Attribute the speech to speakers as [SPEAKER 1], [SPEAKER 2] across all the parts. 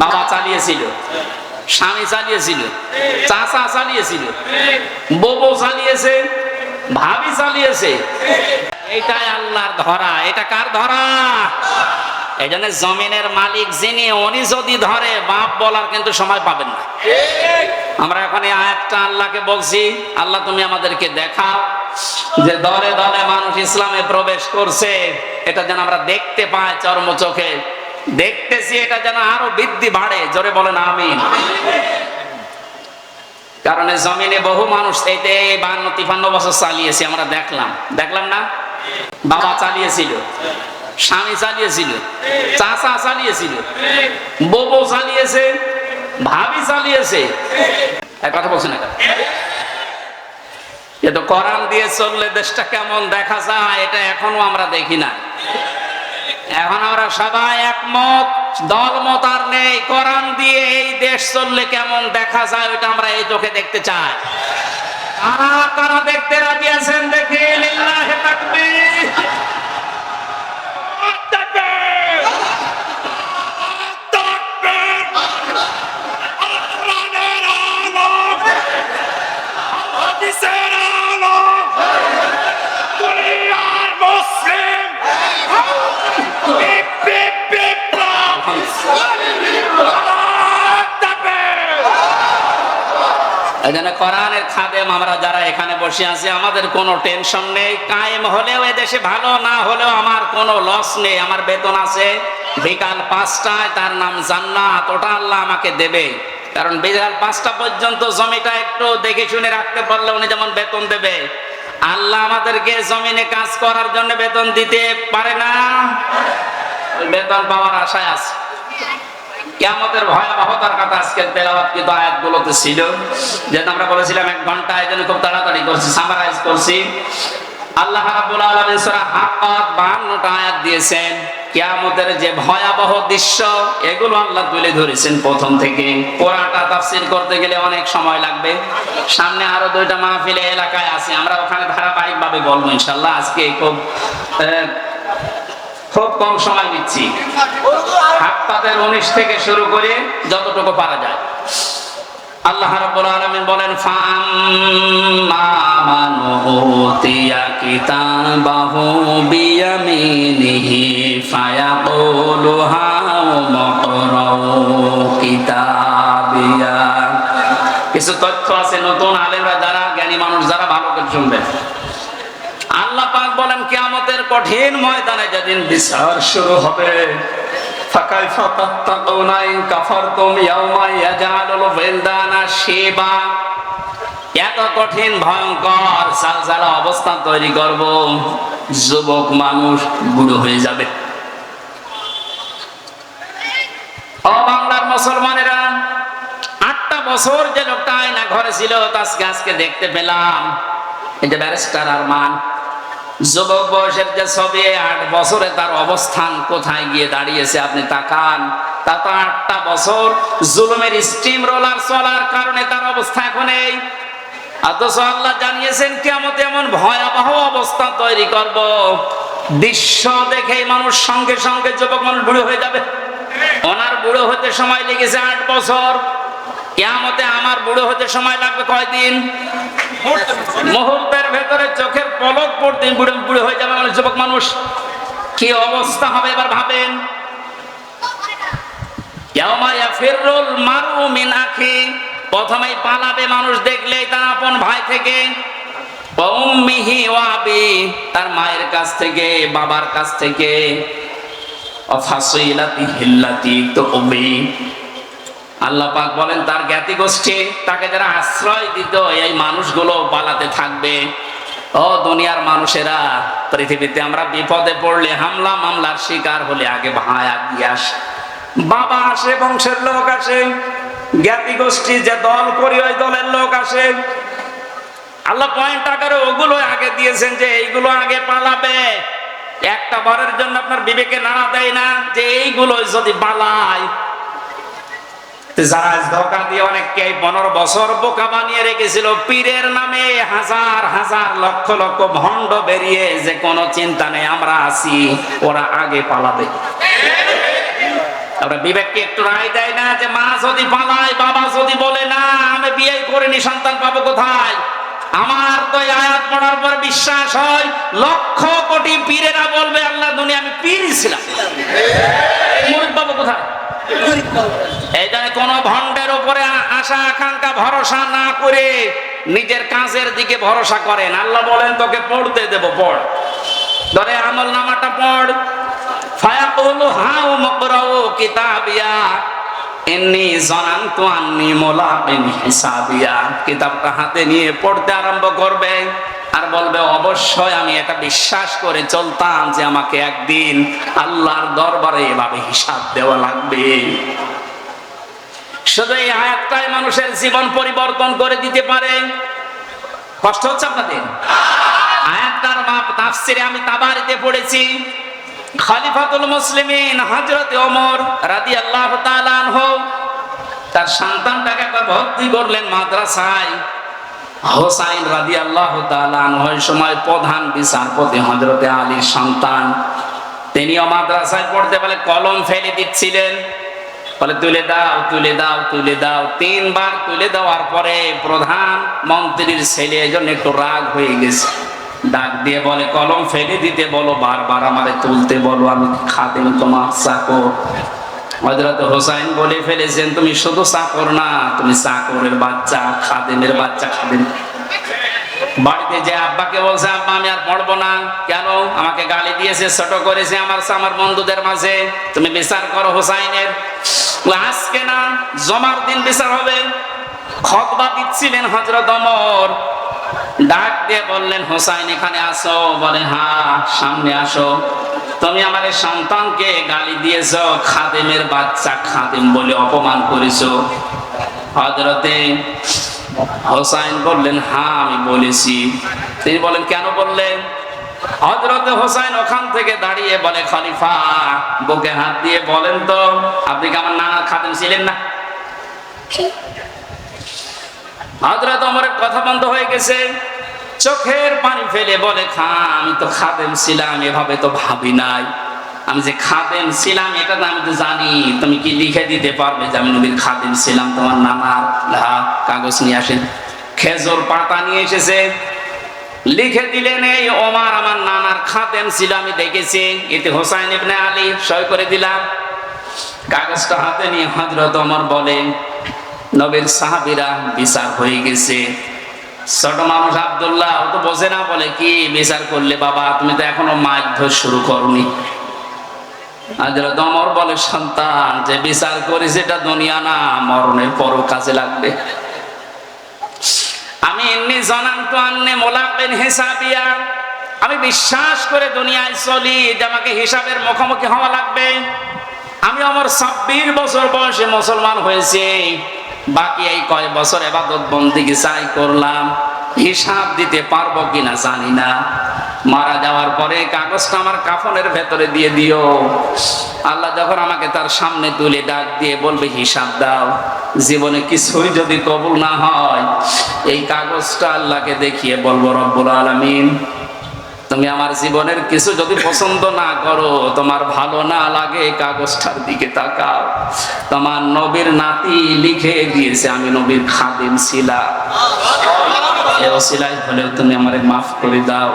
[SPEAKER 1] বাবা চালিয়েছিল, স্বামী চালিয়েছিল, চাচা চালিয়েছিল, বউ চালিয়েছে, ভাবি চালিয়েছে। এটাই আল্লাহর ধরা। এটা কার ধরা? এই জন্য জমিনের মালিক যিনি, উনি যদি ধরে বাপ বলার কিন্তু সময় পাবেন না। আমরা এখন এই আয়াতটা আল্লাহকে বলছি, আল্লাহ তুমি আমাদেরকে দেখাও যে দলে দলে মানুষ ইসলামে প্রবেশ করছে, এটা যেন আমরা দেখতে পাই, চর্ম চোখে দেখতেছি, এটা যেন আরো বৃদ্ধি বাড়ে। জোরে বলেন আমিন। কারণ জমিনে বহু মানুষ এইতে 52-53 বছর চালিয়েছে, আমরা দেখলাম না? বাবা চালিয়েছিল, স্বামী চালিয়েছিল, চাচা চালিয়েছিল, বউ চালিয়েছে, ভাবি চালিয়েছে। এক কথা বলছে না? কিন্তু কোরআন দিয়ে চললে দেশটা কেমন দেখা যায়, এটা এখনো আমরা দেখি না। এখন আমরা সবাই একমত, দলমত আর নেই। কোরআন দিয়ে এই দেশ চললে কেমন দেখা যায়, ওইটা আমরা এই চোখে দেখতে চাই। কারা কারা দেখতে রাজি আছেন দেখি? লিল্লাহি তাকবীর। কোরআনের খাদেম আমরা যারা এখানে বসে আছি, আমাদের কোনো টেনশন নেই। কায়েম হলেও এদেশে ভালো, না হলেও আমার কোনো লস নেই। আমার বেতন আছে বিকাল 5টায়, তার নাম জান্নাত, ওটা আল্লাহ আমাকে দেবে। কারণ বিকাল 5টা পর্যন্ত জমিটা একটু দেখে শুনে রাখতে পারলে উনি যেমন বেতন দেবে, আল্লাহ আমাদেরকে জমিনে কাজ করার জন্য বেতন দিতে পারে না? ওই বেতন পাওয়ার আশায় আছে। কিয়ামতের ভয়াবহতার কথা আজকের তেলাওয়াতকৃত আয়াতগুলোতে ছিল। যেটা আমরা বলেছিলাম 1 ঘন্টা, এই জন্য খুব তাড়াতাড়ি করছি, সামারাইজ করছি। আল্লাহ রাব্বুল আলামিন সূরা হাক্কাত 52টা আয়াত দিয়েছেন। কিয়ামতের যে ভয়াবহ দৃশ্য, এগুলো আল্লাহ তুলে ধরেছেন প্রথম থেকে। পুরাটা তাফসীর করতে গেলে অনেক সময় লাগবে। সামনে আরো 2টা মাহফিলে এলাকায় আছে, আমরা ওখানে ধারাবাহিকভাবে বলবো ইনশাআল্লাহ। আজকে খুব কম সময় নিচ্ছি। হাক্কাতের 19 থেকে শুরু করে যতটুকু পারা যায়। আল্লাহ রাব্বুল আলামিন বলেন, ফাআম্মা মান উতিয়া কিতাবাহু বিয়ামিনিহি ফায়াকুলু হাউমুকরাউ কিতাবিয়া। কিছু তথ্য আছে নতুন, আলেমরা যারা, জ্ঞানী মানুষ যারা, ভালো করে শুনবেন। আল্লাহ পাক বলেন, কিয়ামতের কঠিন ময়দানে যেদিন বিচার শুরু হবে, ফাকাইফা তাত্তাকুনা ইন কাফারতুম ইয়াওমা ইয়াজআলুল ওয়িলদানা শিবা। এত কঠিন ভয়ঙ্কর সালসালা অবস্থা তৈরি করব, যুবক মানুষ বুড়ো হয়ে যাবে। ও বাংলার মুসলমানেরা, 8টা বছর যে লোকটা আয়না ঘরে ছিল, আজকে দেখতে পেলাম। এই যে ব্যারিস্টার আরমান, যুবক বয়সের যে ছবি, 8 বছরে তার অবস্থান কোথায় গিয়ে দাঁড়িয়েছে আপনি তাকান। তা তো 8টা বছর জুলুমের স্টিম রোলার চলার কারণে তার অবস্থা এখন এই। অথচ আল্লাহ জানিয়েছেন কিয়ামতে এমন ভয়াবহ অবস্থা তৈরি করব, দৃশ্য দেখেই মানুষ সঙ্গে সঙ্গে, যুবক মানুষ বুড়ো হয়ে যাবে। ওনার বুড়ো হতে সময় লেগেছে 8 বছর, কিয়ামতে আমার বুড়ো হতে সময় লাগবে কয়দিন? মুহূর্তের ভেতরে, চোখের পলক পড়তে বুড়ো হয়ে যাবে মানুষ, যুবক মানুষ। কি অবস্থা হবে এবার ভাবেন। ইয়াউমা ইয়াফিরুল মারউ মিন আখি, প্রথমেই পালাবে মানুষ দেখলেই তার আপন ভাই থেকে। ওয়া উম্মিহি ওয়া আবি, তার মায়ের কাছ থেকে, বাবার কাছ থেকে। ওয়া ফাসিলাতিহি আল্লাতী তুবি, আল্লাহ পাক বলেন তার জ্ঞাতি গোষ্ঠী, তাকে যারা আশ্রয় দিত, এই মানুষগুলো পালাতে থাকবে। ও দুনিয়ার মানুষেরা, পৃথিবীতে আমরা বিপদে পড়লে, হামলা মামলার শিকার হলে আগে ভাই আগিয়ে আসে, বাবা আসে, বংশের লোক আসে, জ্ঞাতি গোষ্ঠী যে দল করি ওই দলের লোক আসে। আল্লাহ পয়েন্ট আকারে ওগুলো আগে দিয়েছেন যে এইগুলো আগে পালাবে। একটা বারের জন্য আপনার বিবেকে নাড়া দেয় না যে এইগুলো যদি পালায়। যারা ধোঁকা দিয়ে অনেককে 15 বছর বোকা বানিয়ে রেখেছিল, পীরের নামে হাজার হাজার লক্ষ লক্ষ ভণ্ড বেরিয়ে, যে কোনো চিন্তা নেই আমরা আছি, ওরা আগে পালাবে। আমরা বিবেককে একটু রায় দেয় না যে মা যদি পালায়, বাবা যদি বলে না আমি বিয়ে করিনি, সন্তান পাবো কোথায়? আমার তো এই আয়াত পড়ার পর বিশ্বাস হয় লক্ষ কোটি পীরেরা বলবে আল্লাহ দুনিয়া আমি পীরই ছিলাম, মুরিদ পাবো কোথায়? এই জন্য কোন ভণ্ডের উপরে আশা আকাঙ্ক্ষা ভরসা না করে নিজের কাজের দিকে ভরসা করেন। আল্লাহ বলেন তোকে পড়তে দেব, পড়, ধরে আমল নামাটা পড়। ফায়াকুলু হাউ মাকরাউ কিতাবিয়া ইন্নী যানানতু আন্নী মুলাকিন হিসাবিয়া। কিতাবটা হাতে নিয়ে পড়তে আরম্ভ করবে আর বলবে অবশ্যই আমি এটা বিশ্বাস করে চলতাম যে আমাকে একদিন আল্লাহর দরবারে এভাবে হিসাব দেওয়া লাগবে। শুধু এই আয়াতটাই মানুষের জীবন পরিবর্তন করে দিতে পারে। কষ্ট হচ্ছে আপনাদের? আয়াতটার তাফসিরে আমি তাবারিতে পড়েছি, খলিফাতুল মুসলিমিন হযরত ওমর রাদিয়াল্লাহু তাআলা আনহু তার সন্তানটাকে একবার ভর্তি করলেন মাদ্রাসায়। হোসাইন রাদিয়াল্লাহু তাআলা আনহু ওই সময় প্রধান বিচারপতি হযরত আলীর সন্তান, তিনিও মাদ্রাসায় পড়তে বলে কলম ফেলে দিচ্ছিলেন, বলে তুলে দাও তুলে দাও তুলে দাও। তিনবার তুলে দেওয়ার পরে প্রধান মন্ত্রীর ছেলে এজন্য একটু রাগ হয়ে গেছে, ডাক দিয়ে বলে কলম ফেলে দিতে বলো, বারবার আমারে তুলতে বলো, আমি খাদেম তোমার চাকর। হযরত হোসাইন বলে ফেলেছেন তুমি শুধু চাকর না, তুমি চাকরের বাচ্চা, খাদেমের বাচ্চা। খাদেম বাড়িতে যে আব্বাকে বলছে আব্বা আমি আর পড়বো না, কেন? আমাকে গালি দিয়েছে, ছোট করেছে আমার বন্ধুদের মাঝে, তুমি বিচার করো হোসাইনের। আজকে না জমার দিন বিচার হবে। খুতবা দিচ্ছিলেন হযরত ওমর, ডাক দিয়ে বললেন হোসাইন এখানে আসো, বলে হ্যাঁ সামনে আসো। তুমি আমার সন্তানকে গালি দিয়েছো, খাদেমের বাচ্চা, খাদেম বলে অপমান করেছো। হযরতে হোসাইন বললেন হ্যাঁ আমি বলেছি। তিনি বলেন কেন বললেন? হযরতে হোসাইন ওখান থেকে দাঁড়িয়ে বলে খলিফা বুকে হাত দিয়ে বলেন তো আপনি কি আমার নানার খাদেম ছিলেন না? হযরত ওমরের কথা বন্ধ হয়ে গেছে, চোখের পানি ফেলে বলে আমি তো খাদেম ছিলাম, এভাবে তো ভাবি নাই। আমি যে খাদেম ছিলাম এটা তো আমি তো জানি। তুমি কি লিখে দিতে পারবে যে আমি নবীর খাদেম ছিলাম? তোমার নানার কাগজ নিয়ে আসেন। খেজুর পাতা নিয়ে এসেছে, লিখে দিলেন এই ওমর আমার নানার খাদেম ছিল, আমি দেখেছি, এতে হোসাইন ইবনে আলী সই করে দিলাম। কাগজটা হাতে নিয়ে হযরত ওমর বলে নবীর সাহাবীরা বিচার হয়ে গেছে। ছোট মানুষ আব্দুল্লাহ ও তো বোঝে না, বলে কি বিচার করলে বাবা? তুমি তো এখনো মারধর শুরু করনি। হযরত ওমর বলে সন্তান যে বিচার করেছে এটা দুনিয়া না, মরণের পরও কাজে লাগবে। আমি ইন্নী যানানতু আন্নী মুলাকিন হিসাবিয়া, আমি বিশ্বাস করে দুনিয়ায় চলি যে আমাকে হিসাবের মুখোমুখি হওয়া লাগবে। আমি আমার 26 বছর বয়সে মুসলমান হয়েছি, বাকি এই কয় বছর ইবাদত বন্দেগী চাই করলাম, হিসাব দিতে পারবো কিনা জানি না। মারা যাওয়ার পরে কাগজটা আমার কাফনের ভেতরে দিয়ে দিও। আল্লাহ যখন আমাকে তার সামনে তুলে ডাক দিয়ে বলবে হিসাব দাও, জীবনে কিছুই যদি কবুল না হয় এই কাগজটা আল্লাহকে দেখিয়ে বলবো রব্বুল আলামিন তুমি আমার জীবনের কিছু যদি পছন্দ না করো, তোমার ভালো না লাগে, কাগজটার দিকে তাকাও, তোমার নবীর নাতি লিখে দিয়েছে আমি নবীর খাদেম ছিলাম, এই ওসিলায় হলেও তুমি আমারে মাফ করে দাও।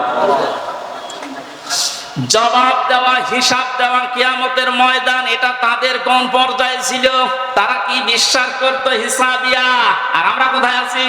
[SPEAKER 1] জবাব দেওয়া, হিসাব দেওয়া কিয়ামতের ময়দান, এটা তাদের কোন পর্যায়ে ছিল? তারা কি বিশ্বাস করতো হিসাবিয়া? আর আমরা কোথায় আছি?